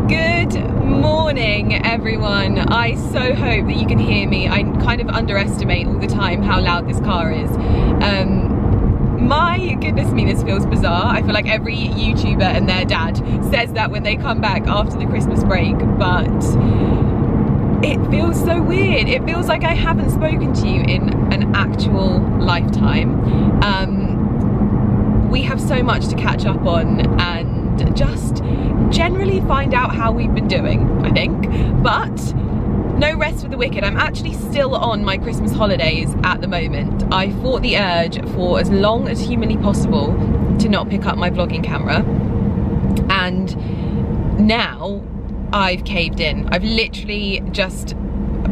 Good morning, everyone. I so hope that you can hear me. I kind of underestimate all the time how loud this car is. My goodness me, this feels bizarre. I feel like every YouTuber and their dad says that when they come back after the Christmas break, but it feels so weird. It feels like I haven't spoken to you in an actual lifetime. We have so much to catch up on and just generally find out how we've been doing, I think. But no rest for the wicked. I'm actually still on my Christmas holidays at the moment. I fought the urge for as long as humanly possible to not pick up my vlogging camera, and now I've caved in. I've literally just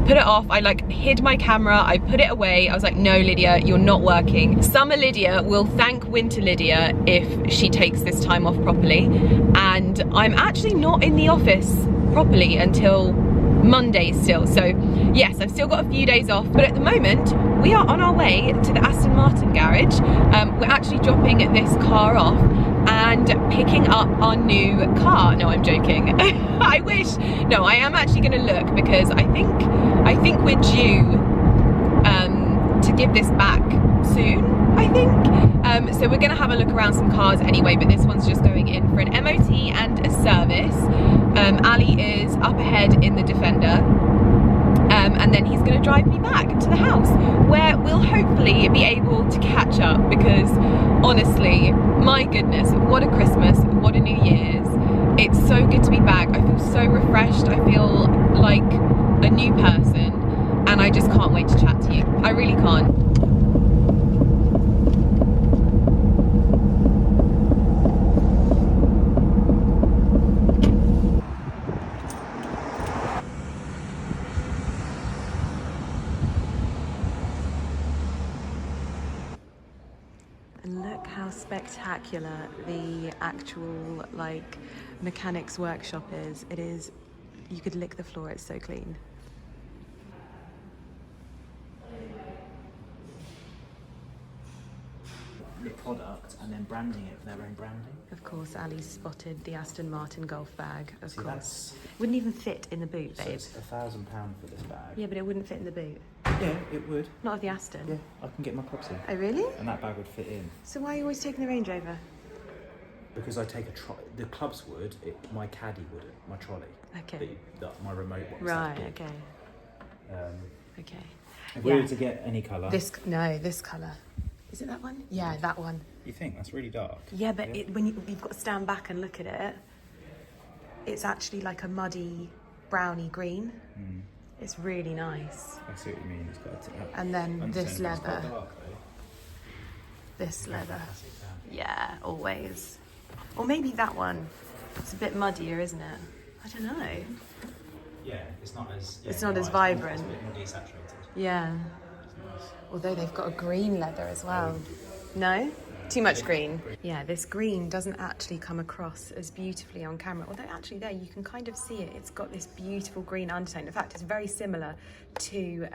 put it off. I like hid my camera, I put it away. I was like, no, Lydia, you're not working. Summer Lydia will thank winter Lydia if she takes this time off properly. And I'm actually not in the office properly until Monday still. So yes, I've still got a few days off, but at the moment we are on our way to the Aston Martin garage. We're actually dropping this car off and picking up our new car. No, I'm joking. I wish. No, I am actually going to look, because I think we're due to give this back soon, I think. So we're going to have a look around some cars anyway, but this one's just going in for an MOT and a service. Ali is up ahead in the Defender, and then he's going to drive me back to the house, where we'll hopefully be able to catch up, because honestly, my goodness, what a Christmas, what a New Year's. It's so good to be back. I feel so refreshed. I feel like a new person, and I just can't wait to chat to you. I really can't. And look how spectacular the actual like mechanics workshop is. It is, you could lick the floor, it's so clean. The product and then branding it with their own branding. Of course, Ali spotted the Aston Martin golf bag, of course. Wouldn't even fit in the boot, babe. So it's £1,000 for this bag. Yeah, but it wouldn't fit in the boot. Yeah, it would. Not of the Aston. Yeah, I can get my props in. Oh, really? And that bag would fit in. So why are you always taking the Range Rover? Because I take the clubs would, my caddy wouldn't, my trolley. Okay. My remote one. Right, okay. Okay. If we were to get any colour. This colour. Is it that one? Yeah, that one. You think? That's really dark. Yeah, but when you've got to stand back and look at it, it's actually like a muddy, browny green. Mm. It's really nice. I see what you mean. It's got and then this leather. It's quite dark, though. This leather. Yeah, always. Or maybe that one. It's a bit muddier, isn't it? I don't know. Yeah, it's not as... Yeah, it's not as vibrant. It's a bit more desaturated. Yeah. Nice. Although they've got a green leather as well. No? Too much green. Yeah, this green doesn't actually come across as beautifully on camera. Although actually there you can kind of see it. It's got this beautiful green undertone. In fact, it's very similar to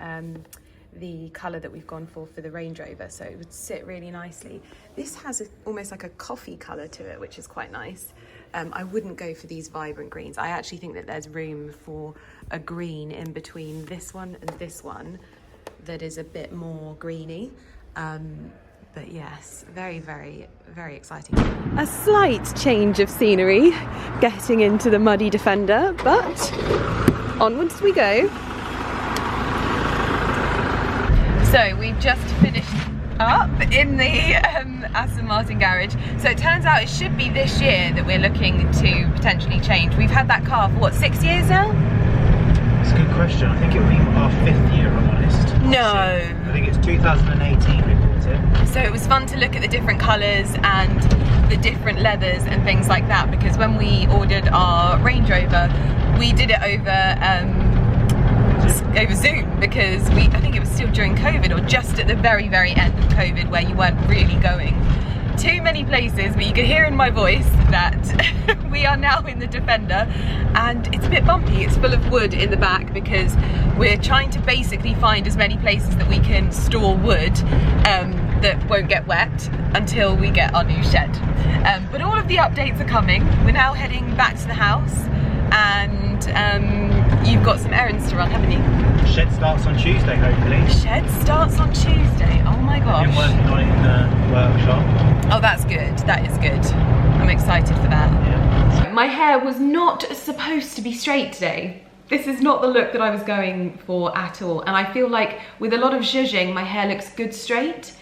the colour that we've gone for the Range Rover. So it would sit really nicely. This has almost like a coffee colour to it, which is quite nice. I wouldn't go for these vibrant greens. I actually think that there's room for a green in between this one and this one that is a bit more greeny. But yes, very, very, very exciting. A slight change of scenery getting into the muddy Defender, but onwards we go. So we've just finished up in the Aston Martin garage. So it turns out it should be this year that we're looking to potentially change. We've had that car for what, 6 years now? It's a good question. I think it will be our 5th year, if I'm honest. No. I think it's 2018 we bought it. So it was fun to look at the different colours and the different leathers and things like that, because when we ordered our Range Rover, we did it over Zoom, because I think it was still during COVID, or just at the very, very end of COVID, where you weren't really going too many places, but you could hear in my voice that we are now in the Defender, and it's a bit bumpy. It's full of wood in the back because we're trying to basically find as many places that we can store wood that won't get wet until we get our new shed. But all of the updates are coming. We're now heading back to the house, and you've got some errands to run, haven't you? Shed starts on Tuesday, hopefully. Shed starts on Tuesday. Oh my gosh. I've been working on it in the workshop. Oh, that's good. That is good. I'm excited for that. Yeah. My hair was not supposed to be straight today. This is not the look that I was going for at all. And I feel like with a lot of zhuzhing, my hair looks good straight.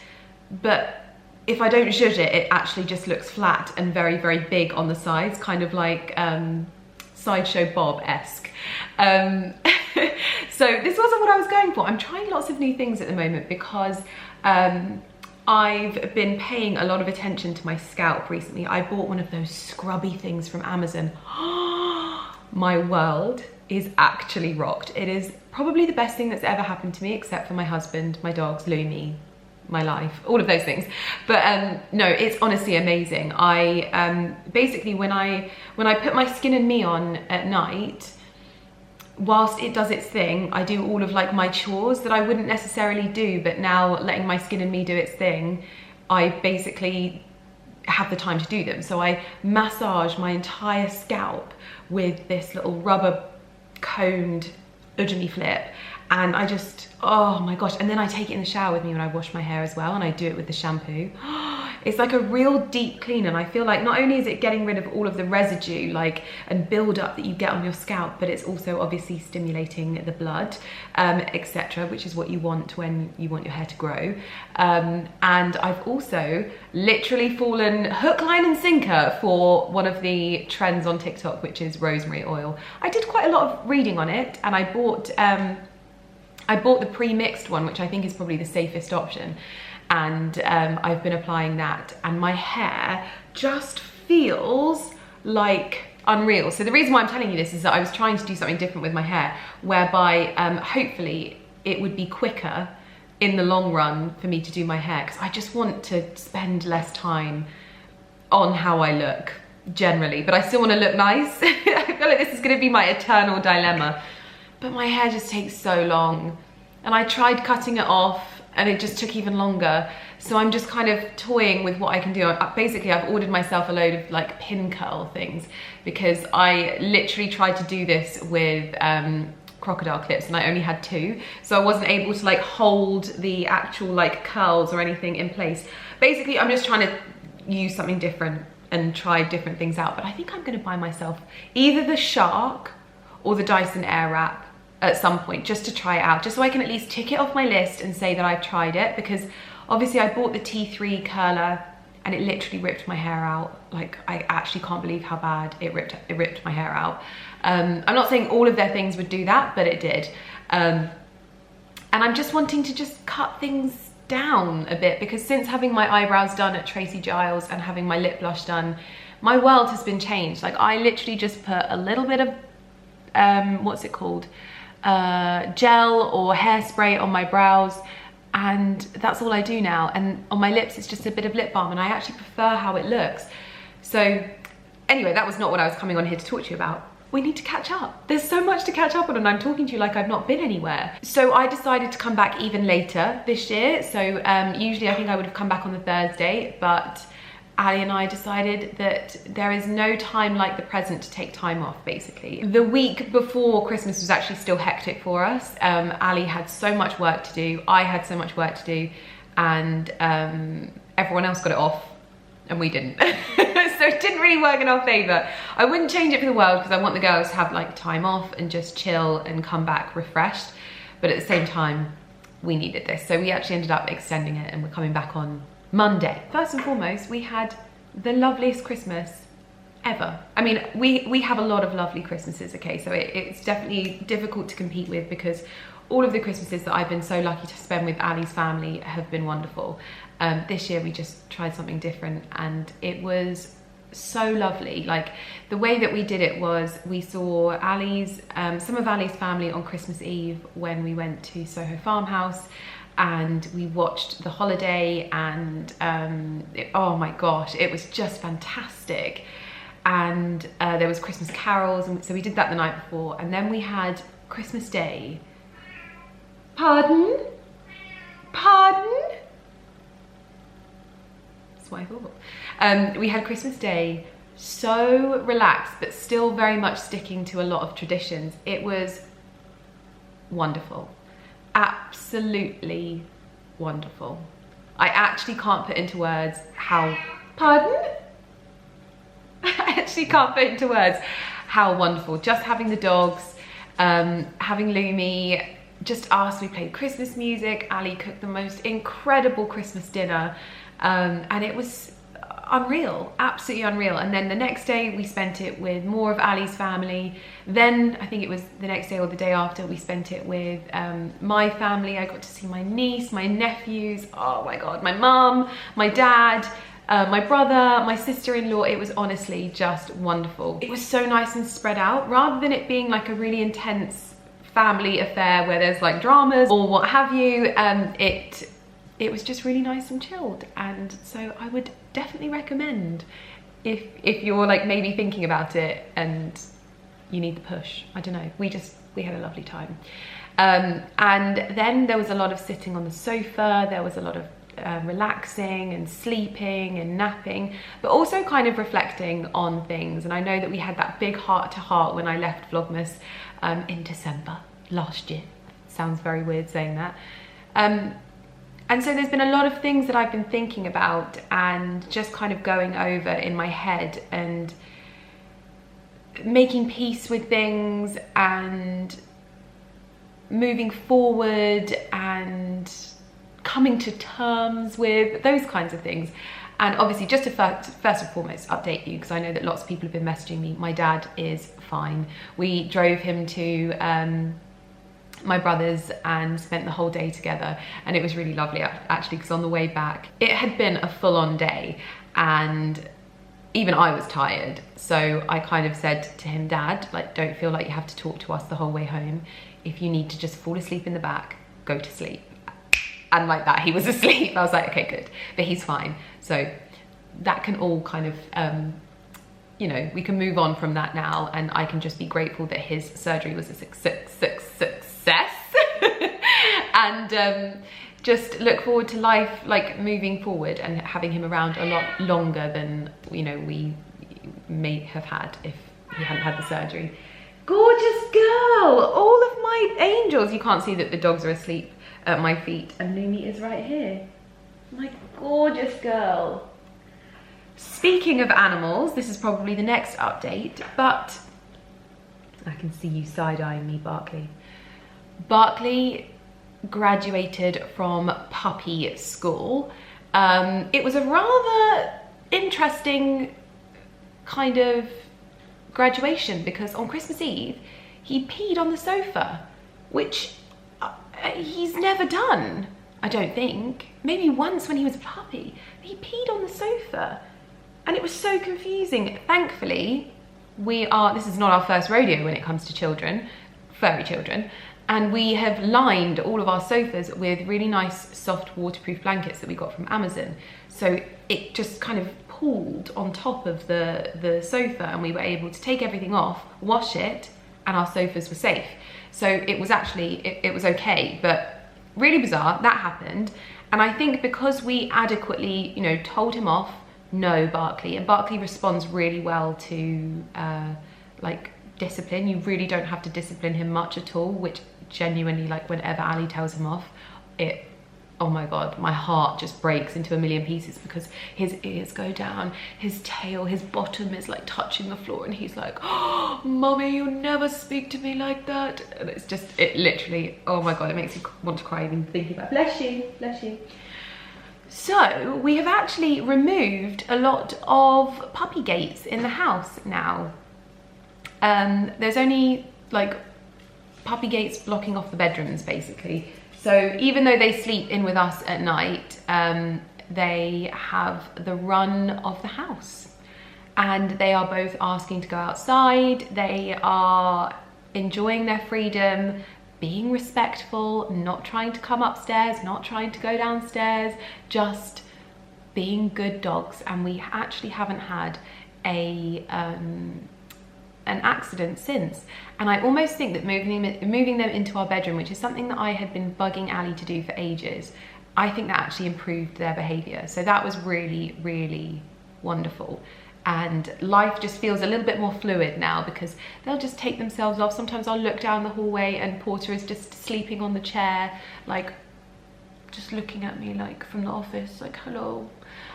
But if I don't zhuzh it, it actually just looks flat and very, very big on the sides, kind of like Sideshow Bob-esque. So this wasn't what I was going for. I'm trying lots of new things at the moment because I've been paying a lot of attention to my scalp recently. I bought one of those scrubby things from Amazon. My world is actually rocked. It is probably the best thing that's ever happened to me, except for my husband, my dogs, Lumi, my life, all of those things. But no, it's honestly amazing. I basically when I put my Skin and Me on at night, whilst it does its thing, I do all of like my chores that I wouldn't necessarily do, but now letting my Skin and Me do its thing, I basically have the time to do them. So I massage my entire scalp with this little rubber coned Udemy flip, and I just, oh my gosh, and then I take it in the shower with me when I wash my hair as well, and I do it with the shampoo. It's like a real deep clean, and I feel like not only is it getting rid of all of the residue like and build up that you get on your scalp, but it's also obviously stimulating the blood, etc., which is what you want when you want your hair to grow. And I've also literally fallen hook, line and sinker for one of the trends on TikTok, which is rosemary oil. I did quite a lot of reading on it, and I bought the pre-mixed one, which I think is probably the safest option. And I've been applying that, and my hair just feels like unreal. So the reason why I'm telling you this is that I was trying to do something different with my hair, whereby hopefully it would be quicker in the long run for me to do my hair, because I just want to spend less time on how I look generally, but I still want to look nice. I feel like this is going to be my eternal dilemma, but my hair just takes so long, and I tried cutting it off and it just took even longer. So I'm just kind of toying with what I can do. Basically, I've ordered myself a load of like pin curl things, because I literally tried to do this with crocodile clips, and I only had 2. So I wasn't able to like hold the actual like curls or anything in place. Basically, I'm just trying to use something different and try different things out. But I think I'm gonna buy myself either the Shark or the Dyson Airwrap at some point, just to try it out, just so I can at least tick it off my list and say that I've tried it, because obviously I bought the T3 curler and it literally ripped my hair out. Like, I actually can't believe how bad it ripped my hair out. I'm not saying all of their things would do that, but it did. And I'm just wanting to just cut things down a bit, because since having my eyebrows done at Tracy Giles and having my lip blush done, my world has been changed. Like, I literally just put a little bit of what's it called, gel or hairspray on my brows, and that's all I do now. And on my lips it's just a bit of lip balm, and I actually prefer how it looks. So anyway, that was not what I was coming on here to talk to you about. We need to catch up. There's so much to catch up on, and I'm talking to you like I've not been anywhere. So I decided to come back even later this year. So usually I think I would have come back on the Thursday, but Ali and I decided that there is no time like the present to take time off, basically. The week before Christmas was actually still hectic for us. Ali had so much work to do, I had so much work to do, and everyone else got it off and we didn't. So it didn't really work in our favor. I wouldn't change it for the world, because I want the girls to have like time off and just chill and come back refreshed. But at the same time, we needed this. So we actually ended up extending it, and we're coming back on Monday. First and foremost, we had the loveliest Christmas ever. I mean, we have a lot of lovely Christmases, okay? So it's definitely difficult to compete with, because all of the Christmases that I've been so lucky to spend with Ali's family have been wonderful. This year we just tried something different, and it was so lovely. Like, the way that we did it was we saw Ali's, some of Ali's family on Christmas Eve when we went to Soho Farmhouse, and we watched The Holiday, and oh my gosh, it was just fantastic. And there was Christmas carols, and so we did that the night before, and then we had Christmas Day. Pardon? Pardon? That's what I thought. We had Christmas Day, so relaxed, but still very much sticking to a lot of traditions. It was wonderful. Absolutely wonderful. I actually can't put into words how, pardon? I actually can't put into words how wonderful. Just having the dogs, having Lumi, just us, we played Christmas music, Ali cooked the most incredible Christmas dinner, and it was unreal, absolutely unreal. And then the next day we spent it with more of Ali's family. Then I think it was the next day or the day after, we spent it with my family. I got to see my niece, my nephews, oh my God, my mum, my dad, my brother, my sister-in-law. It was honestly just wonderful. It was so nice and spread out, rather than it being like a really intense family affair where there's like dramas or what have you. It was just really nice and chilled, and so I would definitely recommend if you're like maybe thinking about it and you need the push. I don't know, we had a lovely time. And then there was a lot of sitting on the sofa, there was a lot of relaxing and sleeping and napping, but also kind of reflecting on things. And I know that we had that big heart-to-heart when I left Vlogmas in December last year. Sounds very weird saying that. And so there's been a lot of things that I've been thinking about and just kind of going over in my head and making peace with things and moving forward and coming to terms with those kinds of things. And obviously, just to first and foremost update you, because I know that lots of people have been messaging me, my dad is fine. We drove him to my brother's and spent the whole day together, and it was really lovely actually, because on the way back it had been a full-on day and even I was tired. So I kind of said to him, Dad, like, don't feel like you have to talk to us the whole way home. If you need to just fall asleep in the back, go to sleep. And like that, he was asleep. I was like, okay, good, but he's fine. So that can all kind of you know, we can move on from that now, and I can just be grateful that his surgery was a success. And just look forward to life, like moving forward and having him around a lot longer than, you know, we may have had if he hadn't had the surgery. Gorgeous girl, all of my angels. You can't see that the dogs are asleep at my feet, and Lumi is right here. My gorgeous girl. Speaking of animals, this is probably the next update, but I can see you side-eyeing me, Barkley. Barkley graduated from puppy school. It was a rather interesting kind of graduation, because on Christmas Eve, he peed on the sofa, which he's never done, I don't think. Maybe once when he was a puppy, but he peed on the sofa. And it was so confusing. Thankfully, this is not our first rodeo when it comes to children, furry children, and we have lined all of our sofas with really nice soft waterproof blankets that we got from Amazon. So it just kind of pooled on top of the sofa, and we were able to take everything off, wash it, and our sofas were safe. So it was actually, it was okay, but really bizarre, that happened. And I think because we adequately, you know, told him off, no, Barkley, and Barkley responds really well to like discipline. You really don't have to discipline him much at all, which genuinely, like, whenever Ali tells him off, oh my God, my heart just breaks into a million pieces, because his ears go down, his tail, his bottom is like touching the floor, and he's like, oh, Mummy, you never speak to me like that. And it's just, it literally, oh my God, it makes you want to cry even thinking about it. Bless you, bless you. So we have actually removed a lot of puppy gates in the house now. There's only like puppy gates blocking off the bedrooms, basically. So even though they sleep in with us at night, they have the run of the house, and they are both asking to go outside. They are enjoying their freedom, being respectful, not trying to come upstairs, not trying to go downstairs, just being good dogs. And we actually haven't had an accident since. And I almost think that moving them into our bedroom, which is something that I had been bugging Ali to do for ages, I think that actually improved their behavior. So that was really, really wonderful. And life just feels a little bit more fluid now, because they'll just take themselves off. Sometimes I'll look down the hallway and Porter is just sleeping on the chair, like just looking at me like from the office, like hello.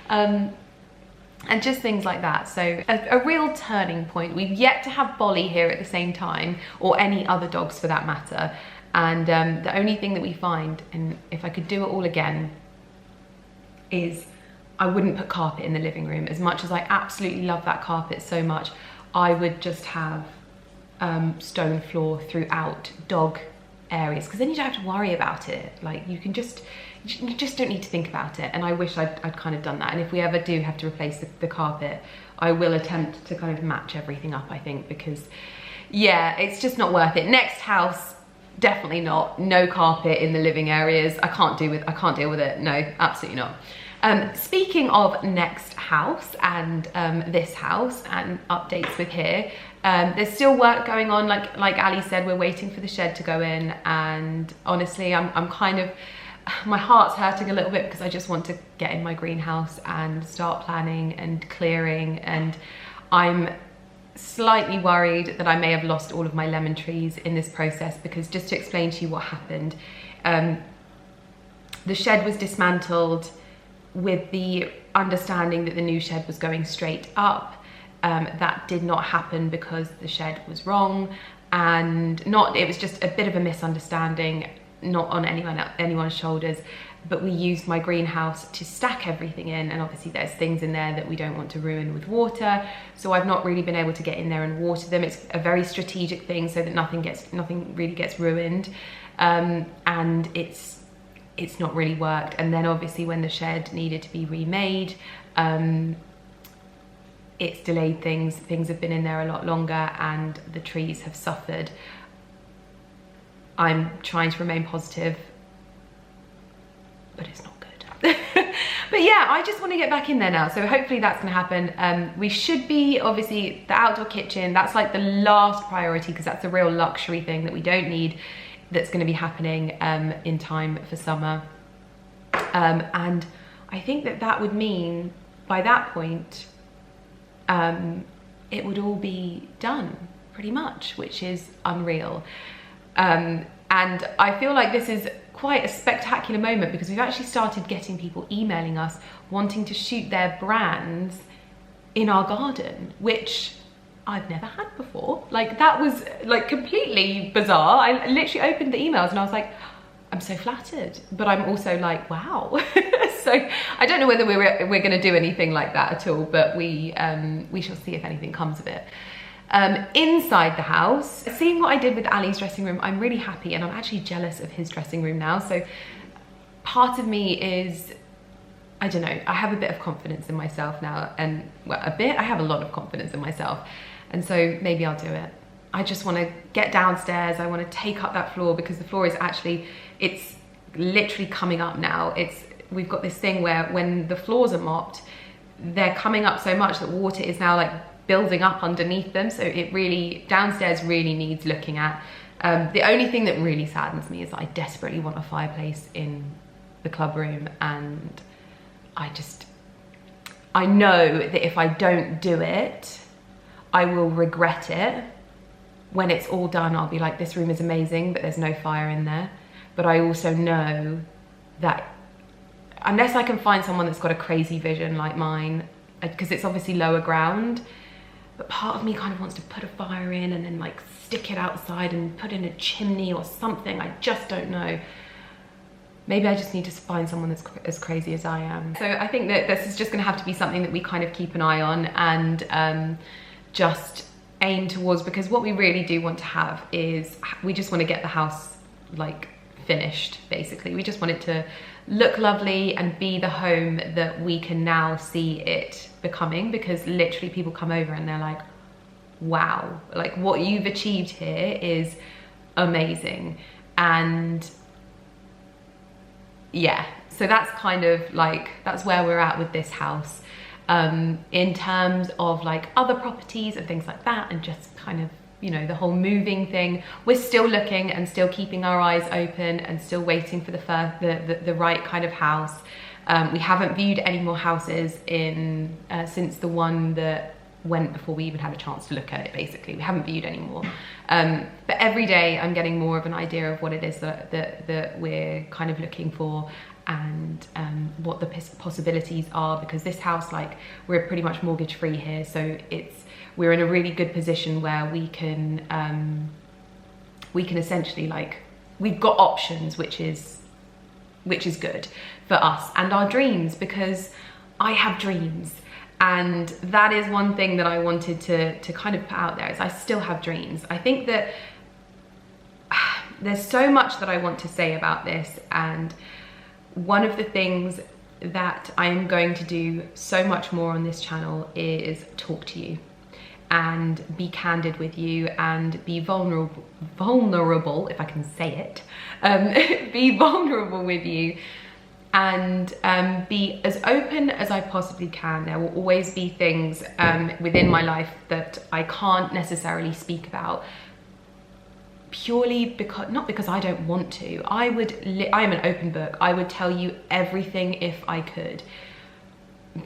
And just things like that. So a real turning point. We've yet to have Bolly here at the same time, or any other dogs for that matter. And the only thing that we find, and if I could do it all again, is I wouldn't put carpet in the living room. As much as I absolutely love that carpet so much, I would just have stone floor throughout dog areas, because then you don't have to worry about it. Like you just don't need to think about it. And I wish I'd kind of done that. And if we ever do have to replace the carpet, I will attempt to kind of match everything up, I think, because yeah, it's just not worth it. Next house, definitely not. No carpet in the living areas. I can't deal with it. No, absolutely not. Speaking of next house and this house and updates with here, there's still work going on. Like Ali said, we're waiting for the shed to go in, and honestly, I'm kind of, my heart's hurting a little bit, because I just want to get in my greenhouse and start planning and clearing, and I'm slightly worried that I may have lost all of my lemon trees in this process, because just to explain to you what happened, the shed was dismantled with the understanding that the new shed was going straight up. That did not happen because the shed was wrong, and it was just a bit of a misunderstanding, not on anyone's shoulders, but we used my greenhouse to stack everything in, and obviously there's things in there that we don't want to ruin with water, so I've not really been able to get in there and water them. It's a very strategic thing so that nothing really gets ruined, and it's not really worked. And then obviously when the shed needed to be remade, it's delayed things. Things have been in there a lot longer, and the trees have suffered. I'm trying to remain positive, but it's not good. But yeah, I just want to get back in there now, so hopefully that's going to happen. We should be, obviously, the outdoor kitchen, that's like the last priority, because that's a real luxury thing that we don't need, that's going to be happening in time for summer. And I think that would mean by that point it would all be done pretty much, which is unreal. And I feel like this is quite a spectacular moment, because we've actually started getting people emailing us wanting to shoot their brands in our garden, which I've never had before. Like, that was like completely bizarre. I literally opened the emails and I was like, I'm so flattered, but I'm also like, wow. So I don't know whether we're going to do anything like that at all, but we shall see if anything comes of it. Inside the house, seeing what I did with Ali's dressing room, I'm really happy, and I'm actually jealous of his dressing room now. So part of me is, I don't know, I have a bit of confidence in myself now, and well, I have a lot of confidence in myself, and so maybe I'll do it. I just want to get downstairs. I want to take up that floor, because the floor is actually, it's literally coming up now. We've got this thing where when the floors are mopped, they're coming up so much that water is now like building up underneath them. So it really, downstairs really needs looking at. The only thing that really saddens me is that I desperately want a fireplace in the club room, and I know that if I don't do it, I will regret it. When it's all done, I'll be like, this room is amazing, but there's no fire in there. But I also know that unless I can find someone that's got a crazy vision like mine, because it's obviously lower ground, but part of me kind of wants to put a fire in and then like stick it outside and put in a chimney or something. I just don't know. Maybe I just need to find someone that's as crazy as I am. So I think that this is just gonna have to be something that we kind of keep an eye on and just aim towards, because what we really do want to have is, we just want to get the house like finished, basically. We just want it to look lovely and be the home that we can now see it becoming, because literally people come over and they're like, wow, like what you've achieved here is amazing. And yeah, so that's kind of like, that's where we're at with this house. In terms of like other properties and things like that, and just kind of you know, the whole moving thing. We're still looking and still keeping our eyes open and still waiting for the right kind of house. We haven't viewed any more houses in since the one that went before we even had a chance to look at it. Basically, we haven't viewed any more. But every day I'm getting more of an idea of what it is that we're kind of looking for, and what the possibilities are, because this house, like, we're pretty much mortgage free here, so we're in a really good position where we can essentially, like, we've got options, which is good for us and our dreams, because I have dreams. And that is one thing that I wanted to kind of put out there, is I still have dreams. I think that there's so much that I want to say about this, and one of the things that I am going to do so much more on this channel is talk to you and be candid with you and be vulnerable, if I can say it, be vulnerable with you, and be as open as I possibly can. There will always be things within my life that I can't necessarily speak about, purely because, not because I don't want to. I am an open book. I would tell you everything if I could,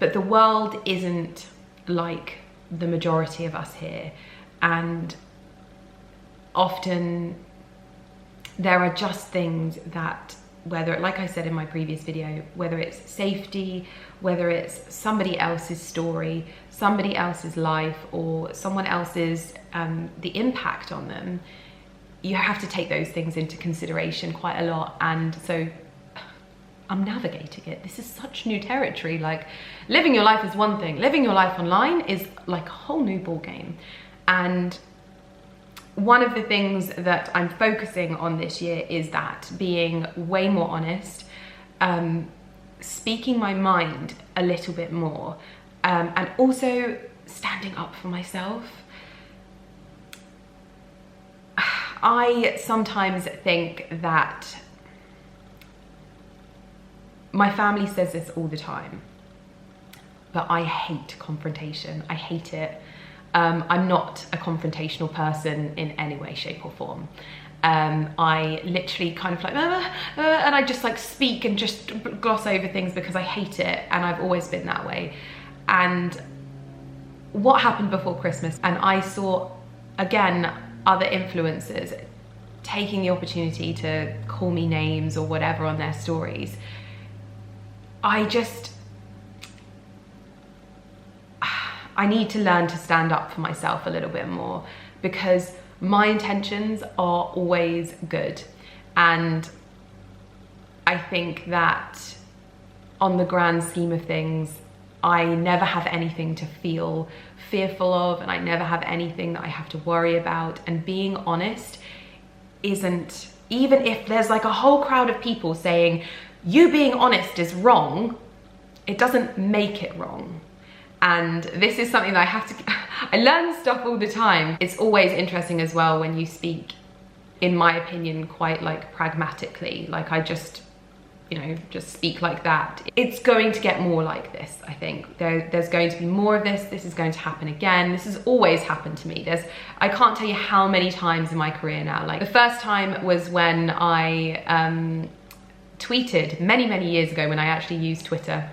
but the world isn't like the majority of us here, and often there are just things that, whether, like I said in my previous video, whether it's safety, whether it's somebody else's story, somebody else's life, or someone else's, the impact on them, you have to take those things into consideration quite a lot. And so I'm navigating it. This is such new territory. Like, living your life is one thing, living your life online is like a whole new ball game. And one of the things that I'm focusing on this year is that, being way more honest, speaking my mind a little bit more, and also standing up for myself. I sometimes think that my family says this all the time, but I hate confrontation. I hate it. I'm not a confrontational person in any way, shape or form. I literally kind of like, and I just like speak and just gloss over things because I hate it, and I've always been that way. And what happened before Christmas, and I saw, again, other influencers taking the opportunity to call me names or whatever on their stories. I need to learn to stand up for myself a little bit more, because my intentions are always good. And I think that on the grand scheme of things, I never have anything to feel fearful of, and I never have anything that I have to worry about. And being honest isn't, even if there's like a whole crowd of people saying you being honest is wrong, it doesn't make it wrong. And this is something that I have to, I learn stuff all the time. It's always interesting as well when you speak, in my opinion, quite like pragmatically. Like, I just, you know, just speak like that. It's going to get more like this, I think. There's going to be more of this. This is going to happen again. This has always happened to me. I can't tell you how many times in my career now. Like, the first time was when I tweeted many years ago, when I actually used Twitter,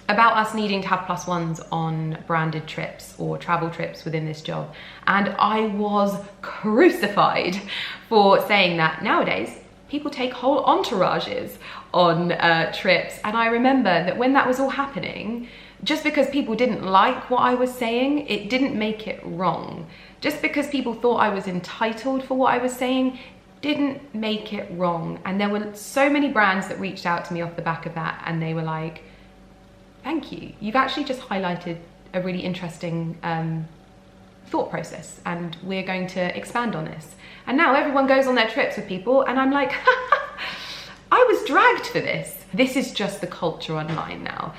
about us needing to have +1s on branded trips or travel trips within this job. And I was crucified for saying that. Nowadays, people take whole entourages on trips. And I remember that when that was all happening, just because people didn't like what I was saying, it didn't make it wrong. Just because people thought I was entitled for what I was saying, didn't make it wrong. And there were so many brands that reached out to me off the back of that, and they were like, thank you. You've actually just highlighted a really interesting thought process, and we're going to expand on this. And now everyone goes on their trips with people, and I'm like, I was dragged for this. This is just the culture online now.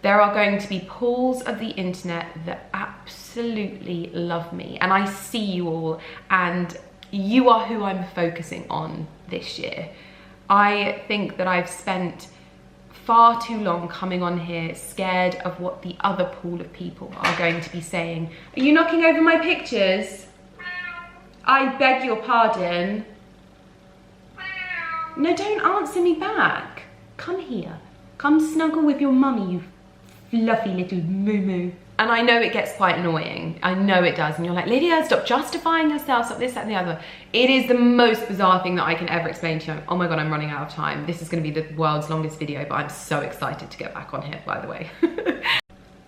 There are going to be pools of the internet that absolutely love me, and I see you all, and you are who I'm focusing on this year. I think that I've spent far too long coming on here scared of what the other pool of people are going to be saying. Are you knocking over my pictures? I beg your pardon. No, don't answer me back. Come here. Come snuggle with your mummy, you fluffy little moo-moo. And I know it gets quite annoying. I know it does. And you're like, Lydia, stop justifying yourself, stop this, that, and the other. It is the most bizarre thing that I can ever explain to you. Oh my God, I'm running out of time. This is gonna be the world's longest video, but I'm so excited to get back on here, by the way.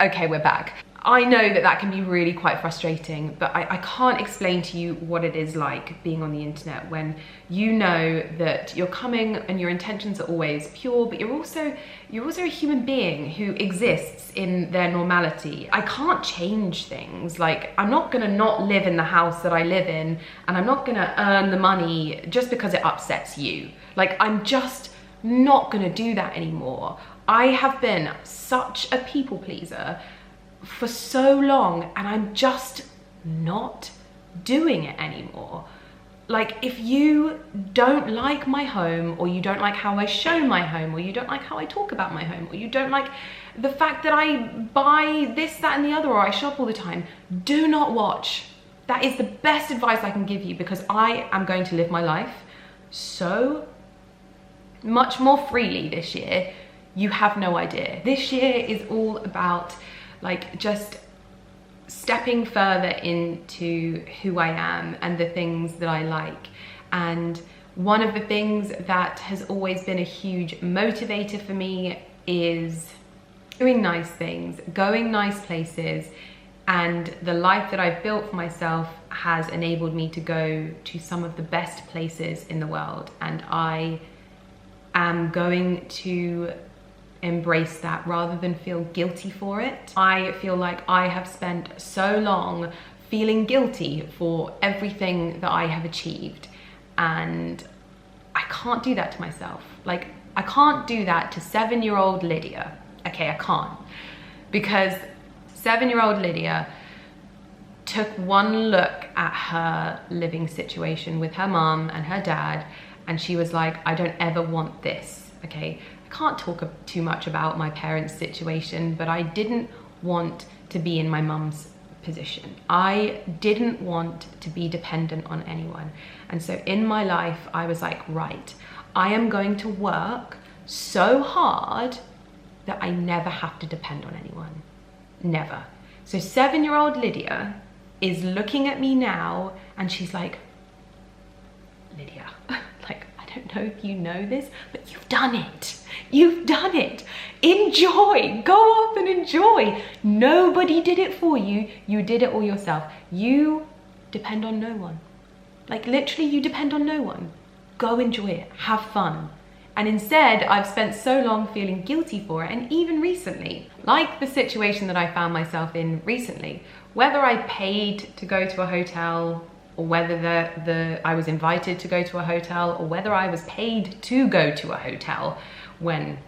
Okay, we're back. I know that that can be really quite frustrating, but I can't explain to you what it is like being on the internet when you know that you're coming and your intentions are always pure, but you're also a human being who exists in their normality. I can't change things. Like, I'm not gonna not live in the house that I live in, and I'm not gonna earn the money just because it upsets you. Like, I'm just not gonna do that anymore. I have been such a people pleaser for so long, and I'm just not doing it anymore. Like, if you don't like my home, or you don't like how I show my home, or you don't like how I talk about my home, or you don't like the fact that I buy this, that, and the other, or I shop all the time, do not watch. That is the best advice I can give you, because I am going to live my life so much more freely this year. You have no idea. This year is all about like just stepping further into who I am and the things that I like. And one of the things that has always been a huge motivator for me is doing nice things, going nice places, and the life that I've built for myself has enabled me to go to some of the best places in the world, and I am going to embrace that rather than feel guilty for it. I feel like I have spent so long feeling guilty for everything that I have achieved, and I can't do that to myself. Like, I can't do that to 7-year-old Lydia. Okay, I can't, because 7-year-old Lydia took one look at her living situation with her mum and her dad, and she was like, I don't ever want this. Okay, I can't talk too much about my parents' situation, but I didn't want to be in my mum's position. I didn't want to be dependent on anyone. And so in my life, I was like, right, I am going to work so hard that I never have to depend on anyone. Never. So 7-year-old Lydia is looking at me now, and she's like, Lydia, like, I don't know if you know this, but you've done it. You've done it. Enjoy. Go off and enjoy. Nobody did it for you. You did it all yourself. You depend on no one. Like, literally, you depend on no one. Go enjoy it. Have fun. And instead, I've spent so long feeling guilty for it. And even recently, like the situation that I found myself in recently, whether I paid to go to a hotel, or whether I was invited to go to a hotel, or whether I was paid to go to a hotel when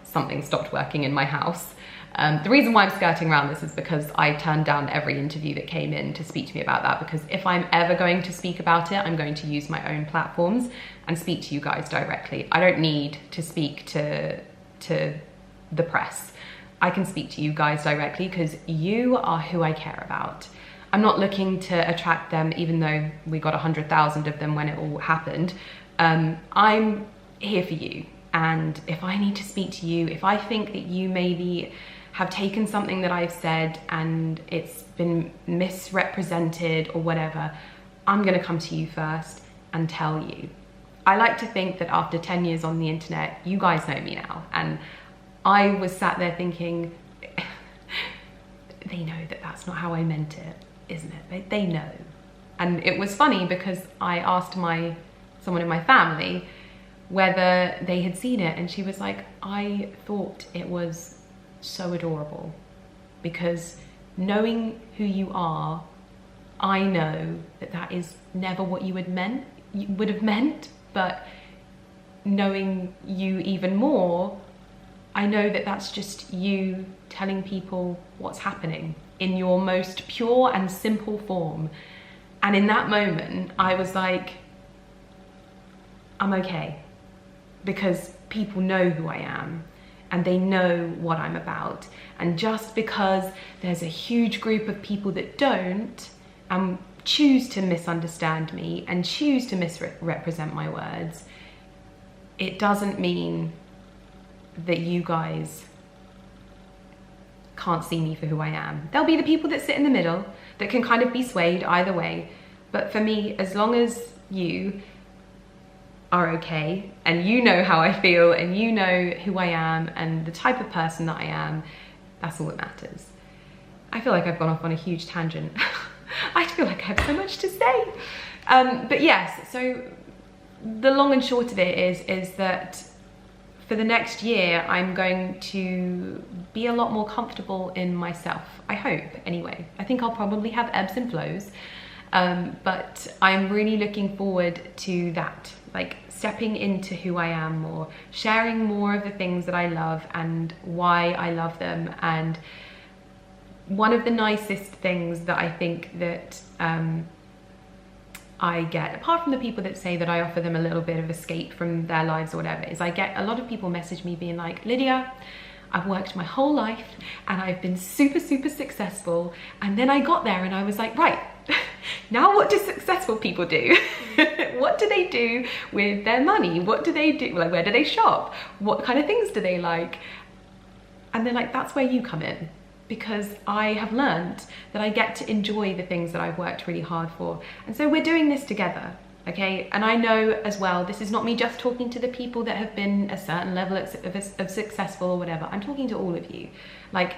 something stopped working in my house. The reason why I'm skirting around this is because I turned down every interview that came in to speak to me about that, because if I'm ever going to speak about it, I'm going to use my own platforms and speak to you guys directly. I don't need to speak to the press. I can speak to you guys directly because you are who I care about. I'm not looking to attract them, even though we got 100,000 of them when it all happened. I'm here for you. And if I need to speak to you, if I think that you maybe have taken something that I've said and it's been misrepresented or whatever, I'm gonna come to you first and tell you. I like to think that after 10 years on the internet, you guys know me now. And I was sat there thinking, they know that that's not how I meant it, isn't it? They know. And it was funny because I asked someone in my family whether they had seen it, and she was like, I thought it was so adorable, because knowing who you are, I know that that is never what you would have meant, but knowing you even more, I know that that's just you telling people what's happening in your most pure and simple form. And in that moment, I was like, I'm okay, because people know who I am and they know what I'm about. And just because there's a huge group of people that don't, and choose to misunderstand me and choose to misrepresent my words, it doesn't mean that you guys can't see me for who I am. There'll be the people that sit in the middle that can kind of be swayed either way. But for me, as long as you are okay and you know how I feel and you know who I am and the type of person that I am, that's all that matters. I feel like I've gone off on a huge tangent. I feel like I have so much to say. But yes, so the long and short of it is that for the next year, I'm going to be a lot more comfortable in myself. I hope, anyway. I think I'll probably have ebbs and flows, but I'm really looking forward to that. Like stepping into who I am more, sharing more of the things that I love and why I love them. And one of the nicest things that I think that I get, apart from the people that say that I offer them a little bit of escape from their lives or whatever, is I get a lot of people message me being like, Lydia, I've worked my whole life and I've been super, super successful. And then I got there and I was like, right, now what do successful people do? What do they do with their money? What do they do? Like, where do they shop? What kind of things do they like? And they're like, that's where you come in. Because I have learned that I get to enjoy the things that I've worked really hard for. And so we're doing this together, okay? And I know as well, this is not me just talking to the people that have been a certain level of successful or whatever. I'm talking to all of you. Like,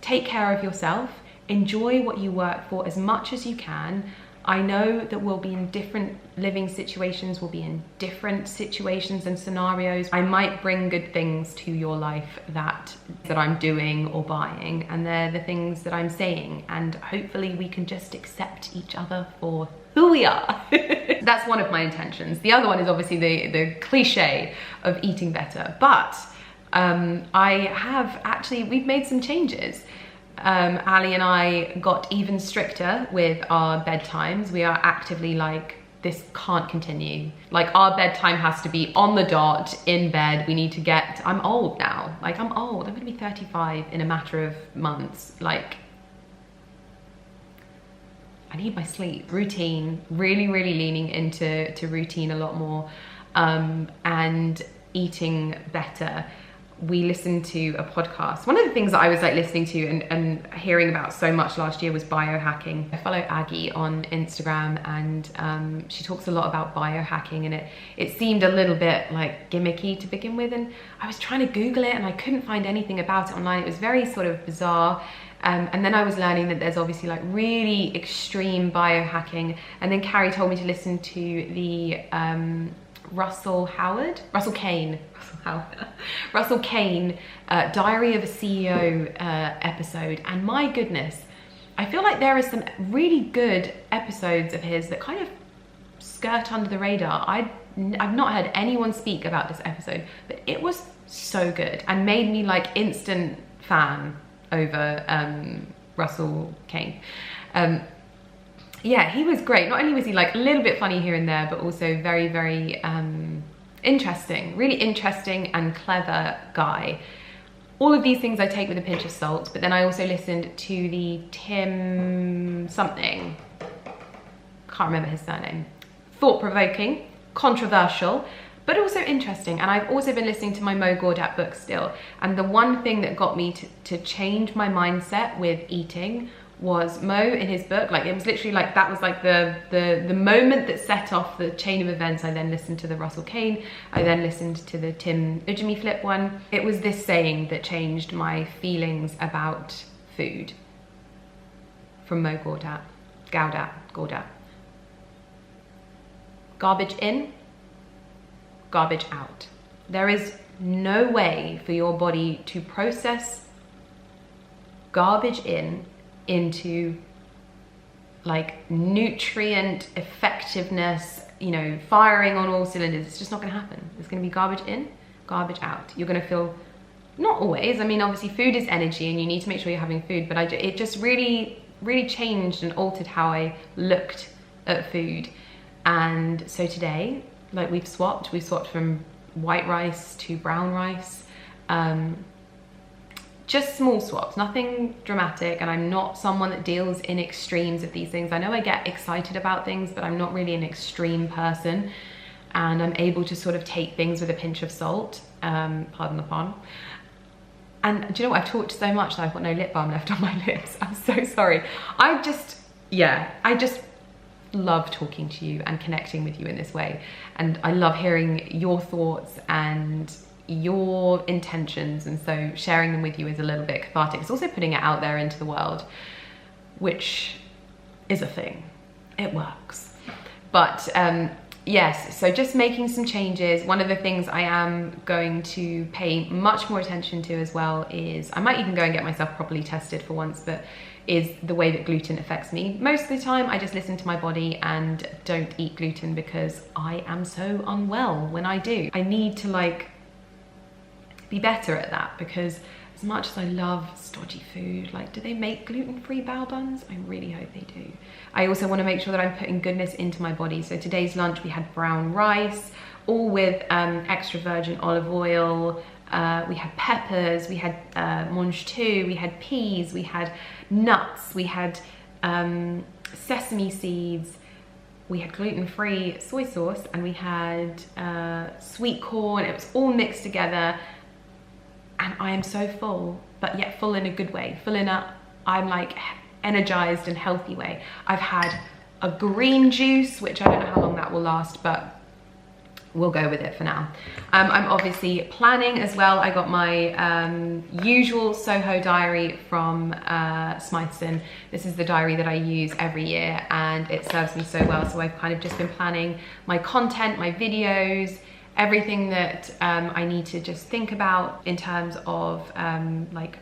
take care of yourself, enjoy what you work for as much as you can. I know that we'll be in different living situations, we'll be in different situations and scenarios. I might bring good things to your life that I'm doing or buying, and they're the things that I'm saying, and hopefully we can just accept each other for who we are. That's one of my intentions. The other one is obviously the cliche of eating better, but we've made some changes. Ali and I got even stricter with our bedtimes. We are actively like, this can't continue. Like, our bedtime has to be on the dot, in bed. We need to get, I'm old now. Like, I'm old. I'm gonna be 35 in a matter of months. Like, I need my sleep. Routine, really, really leaning into routine a lot more, and eating better. We listened to a podcast. One of the things that I was like listening to and hearing about so much last year was biohacking. I follow Aggie on Instagram, and she talks a lot about biohacking, and it seemed a little bit like gimmicky to begin with, and I was trying to Google it and I couldn't find anything about it online. It was very sort of bizarre. And then I was learning that there's obviously like really extreme biohacking, and then Carrie told me to listen to the Russell Kane Diary of a CEO episode. And my goodness, I feel like there are some really good episodes of his that kind of skirt under the radar. I've not heard anyone speak about this episode, but it was so good and made me like instant fan over Russell Kane. Yeah, he was great. Not only was he like a little bit funny here and there, but also very, very interesting, really interesting and clever guy. All of these things I take with a pinch of salt, but then I also listened to the Tim something, can't remember his surname. Thought-provoking, controversial, but also interesting. And I've also been listening to my Mo Gawdat book still. And the one thing that got me to change my mindset with eating was Mo in his book. Like, it was literally like, that was like the moment that set off the chain of events. I then listened to the Russell Kane. I then listened to the Tim Ujimi Flip one. It was this saying that changed my feelings about food from Mo Gawdat. Garbage in, garbage out. There is no way for your body to process garbage into like nutrient effectiveness, you know, firing on all cylinders. It's just not gonna happen. It's gonna be garbage in, garbage out. You're gonna feel, not always, I mean, obviously food is energy and you need to make sure you're having food, but it just really, really changed and altered how I looked at food. And so today, like, we've swapped from white rice to brown rice. just small swaps, nothing dramatic, and I'm not someone that deals in extremes of these things. I know I get excited about things, but I'm not really an extreme person, and I'm able to sort of take things with a pinch of salt, pardon the pun. And do you know what, I've talked so much that I've got no lip balm left on my lips. I'm so sorry. I just love talking to you and connecting with you in this way. And I love hearing your thoughts and your intentions, and so sharing them with you is a little bit cathartic. It's also putting it out there into the world, which is a thing. It works. But yes, so just making some changes. One of the things I am going to pay much more attention to as well is, I might even go and get myself properly tested for once, but is the way that gluten affects me. Most of the time I just listen to my body and don't eat gluten because I am so unwell when I do. I need to like be better at that, because as much as I love stodgy food, like, do they make gluten-free bao buns? I really hope they do. I also want to make sure that I'm putting goodness into my body. So today's lunch, we had brown rice, all with extra virgin olive oil. We had peppers, we had mange tout, we had peas, we had nuts, we had sesame seeds, we had gluten-free soy sauce, and we had sweet corn. It was all mixed together. And I am so full, but yet full in a good way. Full in a, I'm like energized and healthy way. I've had a green juice, which I don't know how long that will last, but we'll go with it for now. I'm obviously planning as well. I got my usual Soho diary from Smythson. This is the diary that I use every year, and it serves me so well. So I've kind of just been planning my content, my videos, everything that I need to just think about in terms of like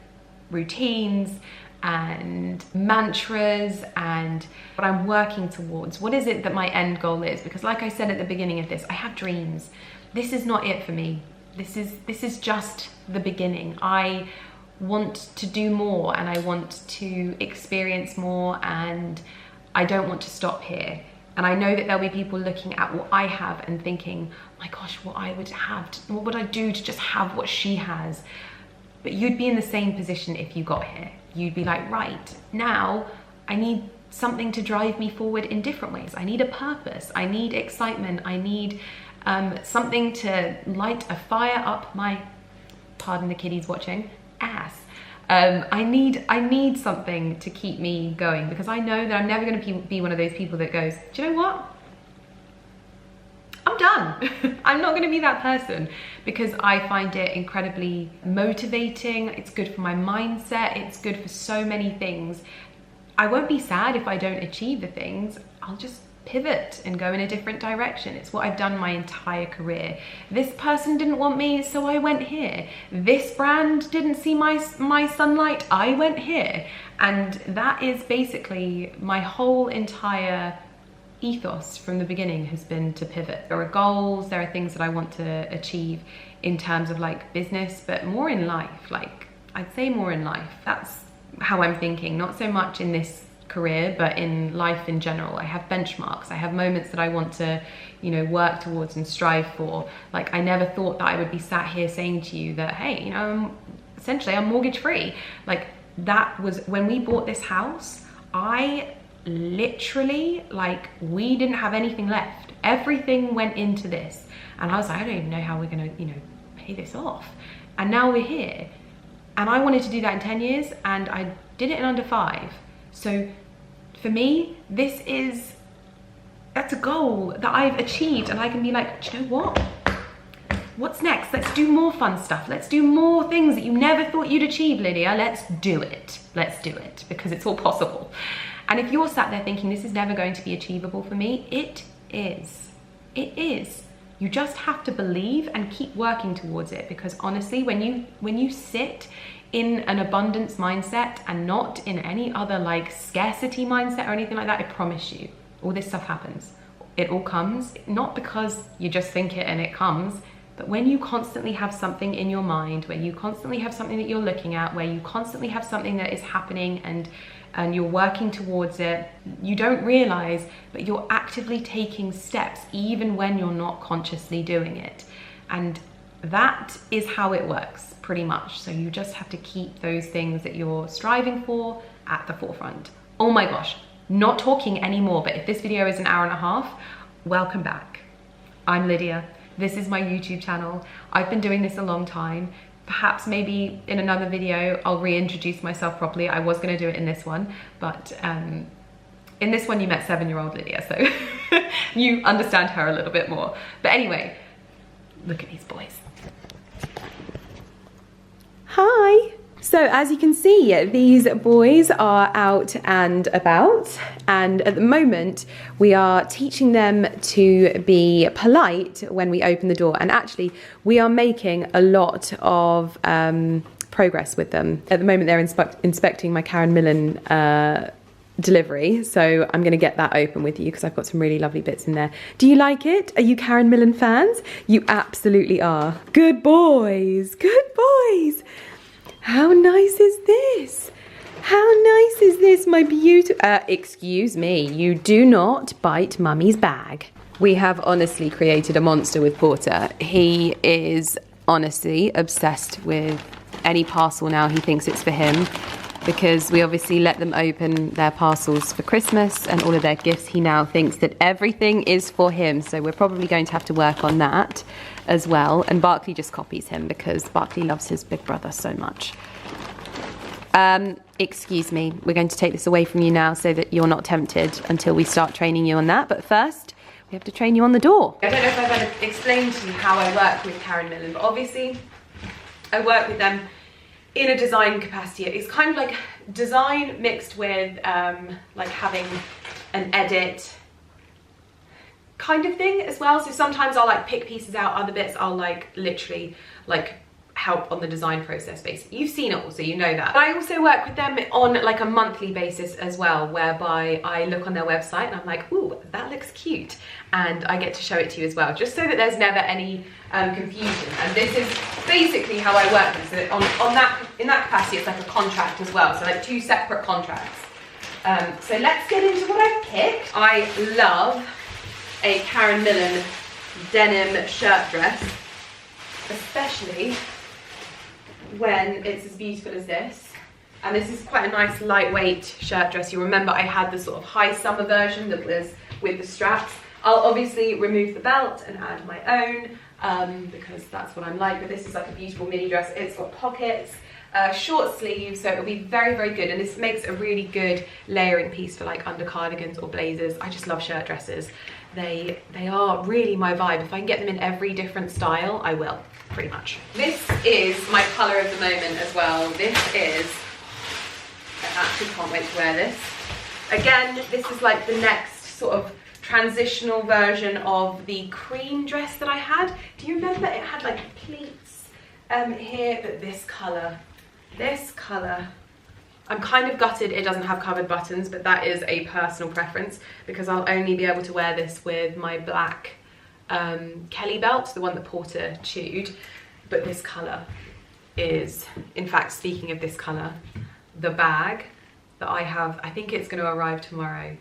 routines and mantras and what I'm working towards. What is it that my end goal is? Because like I said at the beginning of this, I have dreams. This is not it for me. This is just the beginning. I want to do more, and I want to experience more, and I don't want to stop here. And I know that there'll be people looking at what I have and thinking, my gosh, what would I do to just have what she has? But you'd be in the same position if you got here. You'd be like, right, now I need something to drive me forward in different ways. I need a purpose. I need excitement. I need something to light a fire up my, pardon the kiddies watching, ass. I need something to keep me going, because I know that I'm never going to be one of those people that goes, do you know what? I'm done. I'm not going to be that person, because I find it incredibly motivating. It's good for my mindset. It's good for so many things. I won't be sad if I don't achieve the things. I'll just pivot and go in a different direction. It's what I've done my entire career. This person didn't want me, so I went here. This brand didn't see my sunlight, I went here. And that is basically my whole entire ethos from the beginning, has been to pivot. There are goals, there are things that I want to achieve in terms of like business, but more in life. Like, I'd say more in life. That's how I'm thinking, not so much in this career, but in life in general. I have benchmarks. I have moments that I want to, you know, work towards and strive for. Like, I never thought that I would be sat here saying to you that, hey, you know, essentially I'm mortgage free. Like, that was when we bought this house. I literally, like, we didn't have anything left. Everything went into this, and I was like, I don't even know how we're gonna, you know, pay this off. And now we're here, and I wanted to do that in 10 years, and I did it in under 5. So for me, that's a goal that I've achieved, and I can be like, do you know what? What's next? Let's do more fun stuff. Let's do more things that you never thought you'd achieve, Lydia. Let's do it. Let's do it, because it's all possible. And if you're sat there thinking this is never going to be achievable for me, it is. It is. You just have to believe and keep working towards it, because honestly, when you sit in an abundance mindset and not in any other like scarcity mindset or anything like that, I promise you, all this stuff happens. It all comes, not because you just think it and it comes, but when you constantly have something in your mind, where you constantly have something that you're looking at, where you constantly have something that is happening and you're working towards it, you don't realize, but you're actively taking steps even when you're not consciously doing it. And that is how it works, pretty much. So you just have to keep those things that you're striving for at the forefront. Oh my gosh, not talking anymore, but if this video is an hour and a half, welcome back. I'm Lydia. This is my YouTube channel. I've been doing this a long time. Perhaps maybe in another video, I'll reintroduce myself properly. I was gonna do it in this one, but in this one you met 7-year-old Lydia, so you understand her a little bit more. But anyway, look at these boys. Hi. So as you can see, these boys are out and about, and at the moment we are teaching them to be polite when we open the door, and actually we are making a lot of progress with them. At the moment they're inspecting my Karen Millen delivery, so I'm going to get that open with you because I've got some really lovely bits in there. Do you like it? Are you Karen Millen fans? You absolutely are. Good boys, good boys. How nice is this? How nice is this, my beautiful... excuse me, you do not bite mummy's bag. We have honestly created a monster with Porter. He is honestly obsessed with any parcel now. He thinks it's for him because we obviously let them open their parcels for Christmas and all of their gifts. He now thinks that everything is for him, so we're probably going to have to work on that as well. And Barkley just copies him because Barkley loves his big brother so much. Excuse me, we're going to take this away from you now so that you're not tempted until we start training you on that. But first, we have to train you on the door. I don't know if I've ever explained to you how I work with Karen Millen, but obviously I work with them in a design capacity. It's kind of like design mixed with like having an edit kind of thing as well. So sometimes I'll like pick pieces out, other bits I'll like literally like help on the design process basically. You've seen it all, so you know that. But I also work with them on like a monthly basis as well, whereby I look on their website and I'm like, ooh, that looks cute, and I get to show it to you as well, just so that there's never any confusion. And this is basically how I work with them. So in that capacity, it's like a contract as well, so like 2 separate contracts. So let's get into what I've picked. I love a Karen Millen denim shirt dress, especially when it's as beautiful as this. And this is quite a nice lightweight shirt dress. You remember I had the sort of high summer version that was with the straps. I'll obviously remove the belt and add my own because that's what I'm like, but this is like a beautiful mini dress. It's got pockets, short sleeves, so it'll be very, very good. And this makes a really good layering piece for like under cardigans or blazers. I just love shirt dresses. They are really my vibe. If I can get them in every different style, I will, pretty much. This is my colour of the moment as well. This is, I actually can't wait to wear this. Again, this is like the next sort of transitional version of the cream dress that I had. Do you remember it had like pleats here, but this colour, I'm kind of gutted it doesn't have covered buttons, but that is a personal preference because I'll only be able to wear this with my black Kelly belt, the one that Porter chewed. But this colour is, in fact, speaking of this colour, the bag that I have, I think it's going to arrive tomorrow.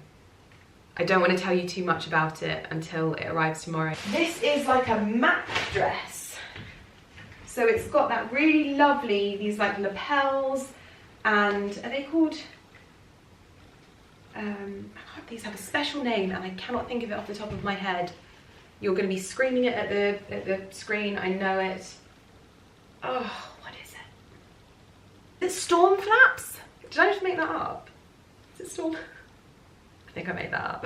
I don't want to tell you too much about it until it arrives tomorrow. This is like a MAC dress. So it's got that really lovely, these like lapels, and are they called, these have a special name and I cannot think of it off the top of my head. You're going to be screaming it at the screen, I know it. Oh, what is it? Is it storm flaps? Did I just make that up? Is it storm? I think I made that up.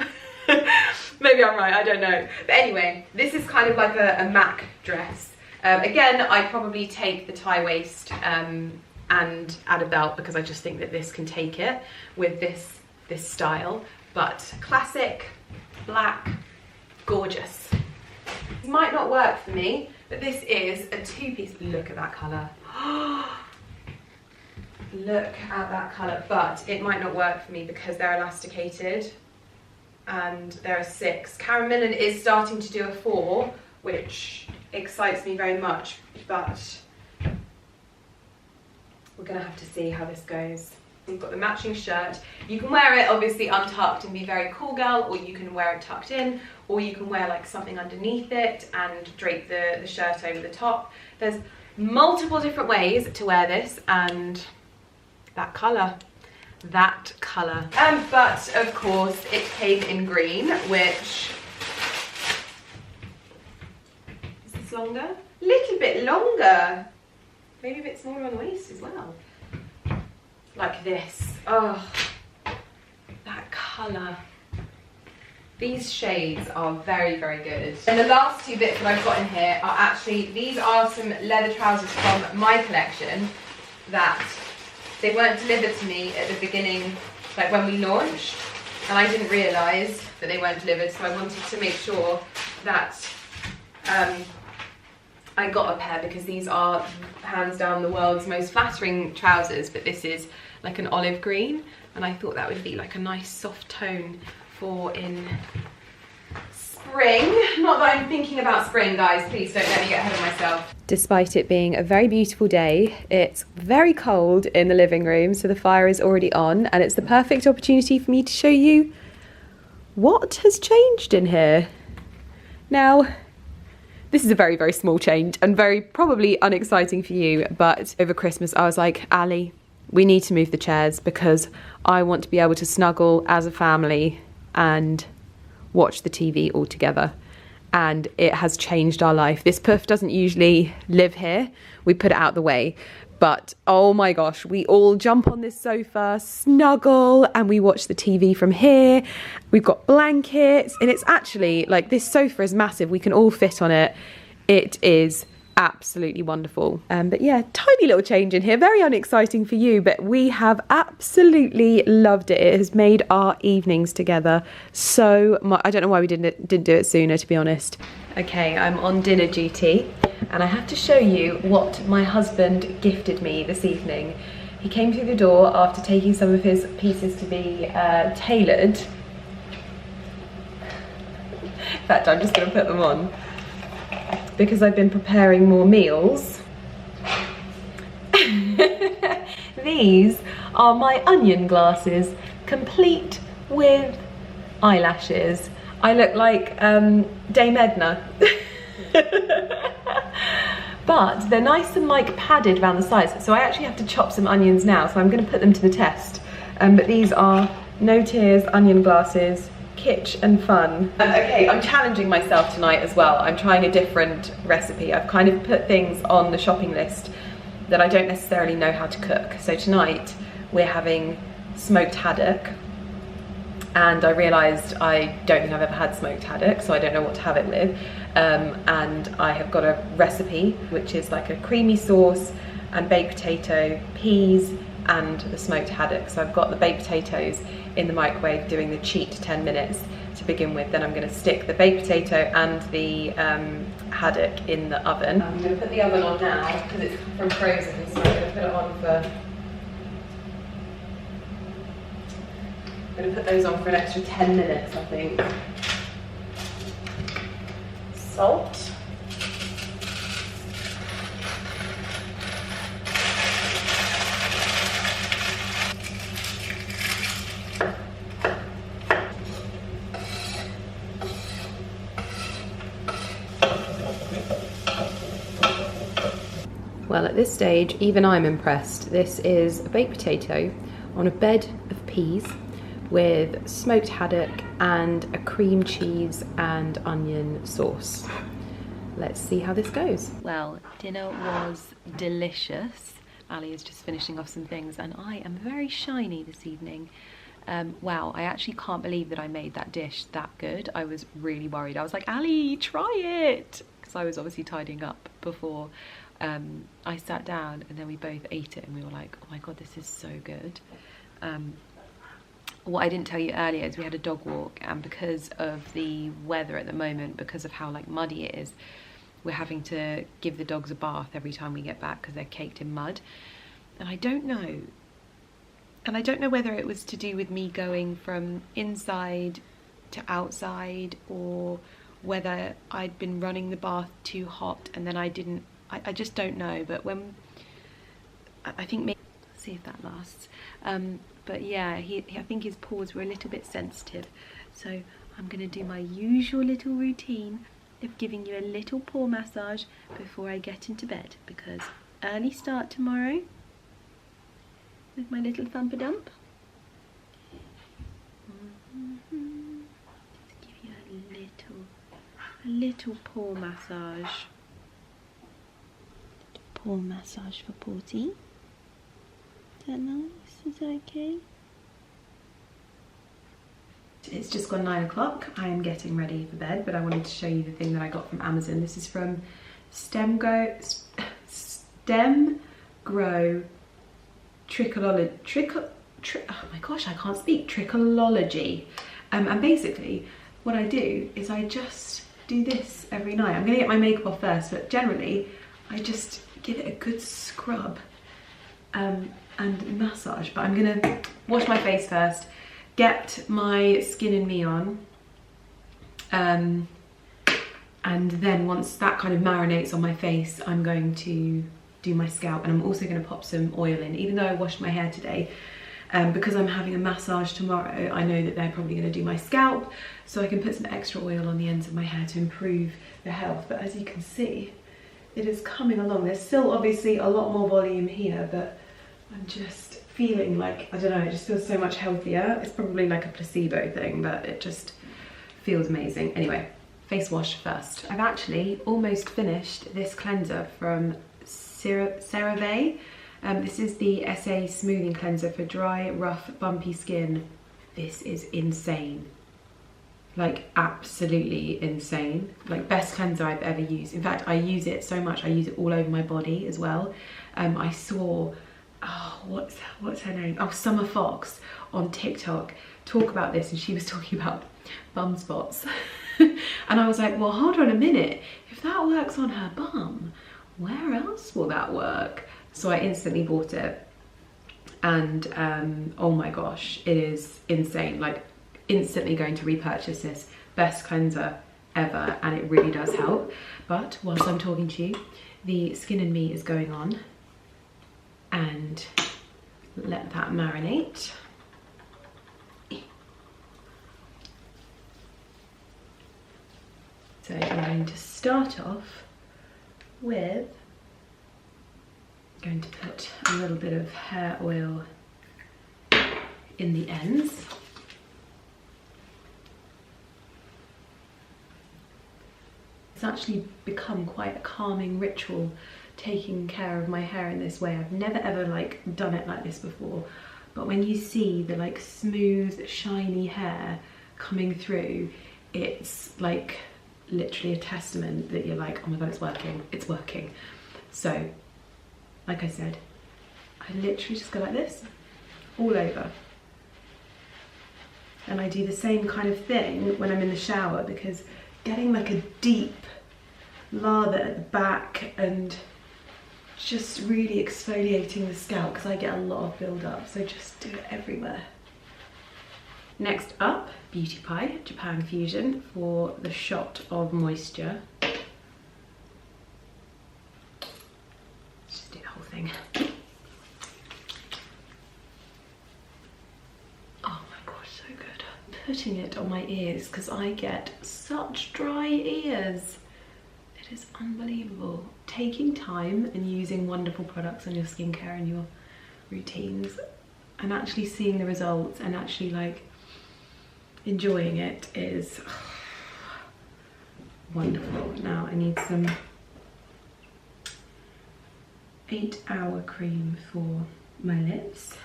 Maybe I'm right, I don't know. But anyway, this is kind of like a MAC dress. Again, I'd probably take the tie waist and add a belt because I just think that this can take it with this style. But classic, black, gorgeous. It might not work for me, but this is a 2-piece. Look at that colour. Look at that colour, but it might not work for me because they're elasticated and they're a 6. Karen Millen is starting to do a 4, which excites me very much, but we're gonna have to see how this goes. You've got the matching shirt. You can wear it obviously untucked and be very cool girl, or you can wear it tucked in, or you can wear like something underneath it and drape the shirt over the top. There's multiple different ways to wear this, and that colour. But of course it came in green, which, is this longer? A little bit longer. Maybe a bit smaller on the waist as well. Like this. Oh, that colour. These shades are very, very good. And the last two bits that I've got in here are actually, these are some leather trousers from my collection that they weren't delivered to me at the beginning, like when we launched, and I didn't realise that they weren't delivered, so I wanted to make sure that I got a pair, because these are hands down the world's most flattering trousers, but this is like an olive green, and I thought that would be like a nice soft tone for in spring. Not that I'm thinking about spring, guys, please don't let me get ahead of myself. Despite it being a very beautiful day, it's very cold in the living room, so the fire is already on, and it's the perfect opportunity for me to show you what has changed in here. Now, this is a very, very small change and very probably unexciting for you, but over Christmas I was like, Ali, we need to move the chairs because I want to be able to snuggle as a family and watch the TV all together. And it has changed our life. This puff doesn't usually live here. We put it out the way. But oh my gosh, we all jump on this sofa, snuggle, and we watch the TV from here. We've got blankets, and it's actually, like, this sofa is massive. We can all fit on it. It is absolutely wonderful. But yeah, tiny little change in here, very unexciting for you, but we have absolutely loved it. It has made our evenings together so much. I don't know why we didn't do it sooner, to be honest. Okay, I'm on dinner duty, and I have to show you what my husband gifted me this evening. He came through the door after taking some of his pieces to be tailored. In fact, I'm just going to put them on because I've been preparing more meals. These are my onion glasses, complete with eyelashes. I look like Dame Edna. But they're nice and like padded around the sides, so I actually have to chop some onions now, so I'm going to put them to the test. But these are no tears onion glasses, kitsch and fun. Okay, I'm challenging myself tonight as well. I'm trying a different recipe. I've kind of put things on the shopping list that I don't necessarily know how to cook. So tonight we're having smoked haddock, and I realised I don't think I've ever had smoked haddock, so I don't know what to have it with. And I have got a recipe which is like a creamy sauce and baked potato, peas, and the smoked haddock. So I've got the baked potatoes in the microwave doing the cheat 10 minutes to begin with. Then I'm going to stick the baked potato and the haddock in the oven. I'm going to put the oven on now because it's from frozen, so I'm going to put it on for... I'm going to put those on for an extra 10 minutes, I think. Salt. Well, at this stage, even I'm impressed. This is a baked potato on a bed of peas with smoked haddock and a cream cheese and onion sauce. Let's see how this goes. Well, dinner was delicious. Ali is just finishing off some things, and I am very shiny this evening. Wow, I actually can't believe that I made that dish that good. I was really worried. I was like, Ali, try it! Because I was obviously tidying up before I sat down, and then we both ate it and we were like, oh my god, this is so good. What I didn't tell you earlier is we had a dog walk, and because of the weather at the moment, because of how like muddy it is, we're having to give the dogs a bath every time we get back because they're caked in mud. And I don't know whether it was to do with me going from inside to outside, or whether I'd been running the bath too hot and then I just don't know. But when I think maybe, see if that lasts. But yeah, I think his paws were a little bit sensitive. So I'm going to do my usual little routine of giving you a little paw massage before I get into bed, because early start tomorrow with my little thumper-dump. Just give you a little paw massage. Paw massage for Porty. Is that nice? Is that okay? It's just gone 9 o'clock. I am getting ready for bed, but I wanted to show you the thing that I got from Amazon. This is from Stem Grow oh my gosh, I can't speak. Trichology. And basically what I do is I just do this every night. I'm gonna get my makeup off first, but generally I just give it a good scrub and massage. But I'm gonna wash my face first, get my Skin and Me on, and then once that kind of marinates on my face, I'm going to do my scalp, and I'm also going to pop some oil in. Even though I washed my hair today, because I'm having a massage tomorrow, I know that they're probably going to do my scalp, so I can put some extra oil on the ends of my hair to improve the health. But as you can see, it is coming along. There's still obviously a lot more volume here, but I'm just feeling like, I don't know, it just feels so much healthier. It's probably like a placebo thing, but it just feels amazing. Anyway, face wash first. I've actually almost finished this cleanser from CeraVe. This is the SA Smoothing Cleanser for dry, rough, bumpy skin. This is insane. Like, absolutely insane. Like, best cleanser I've ever used. In fact, I use it so much, I use it all over my body as well. I saw, oh, what's her name? Oh, Summer Fox on TikTok talk about this, and she was talking about bum spots. And I was like, well, hold on a minute. If that works on her bum, where else will that work? So I instantly bought it, and oh my gosh, it is insane. Like, instantly going to repurchase this. Best cleanser ever, and it really does help. But whilst I'm talking to you, the Skin and Me is going on, and let that marinate. So I'm going to start off with, going to put a little bit of hair oil in the ends. It's actually become quite a calming ritual, taking care of my hair in this way. I've never ever like done it like this before, but when you see the like smooth, shiny hair coming through, it's like literally a testament that you're like, oh my god, it's working, it's working. So like I said, I literally just go like this all over, and I do the same kind of thing when I'm in the shower, because getting like a deep lather at the back and just really exfoliating the scalp, because I get a lot of build up, so just do it everywhere. Next up, Beauty Pie Japan Fusion for the shot of moisture. Just do the whole thing. Oh my gosh, so good. Putting it on my ears, because I get such dry ears. It is unbelievable. Taking time and using wonderful products on your skincare and your routines, and actually seeing the results and actually like enjoying it is wonderful. Now I need some 8-hour cream for my lips.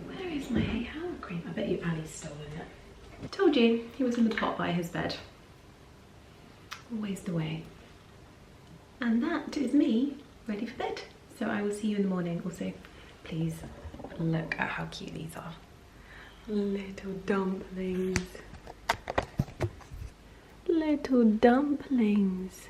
Where is my 8-hour cream? I bet you Ali's stolen it. Told you, he was in the pot by his bed. Always the way. And that is me ready for bed. So I will see you in the morning. Also, please look at how cute these are. Little dumplings. Little dumplings.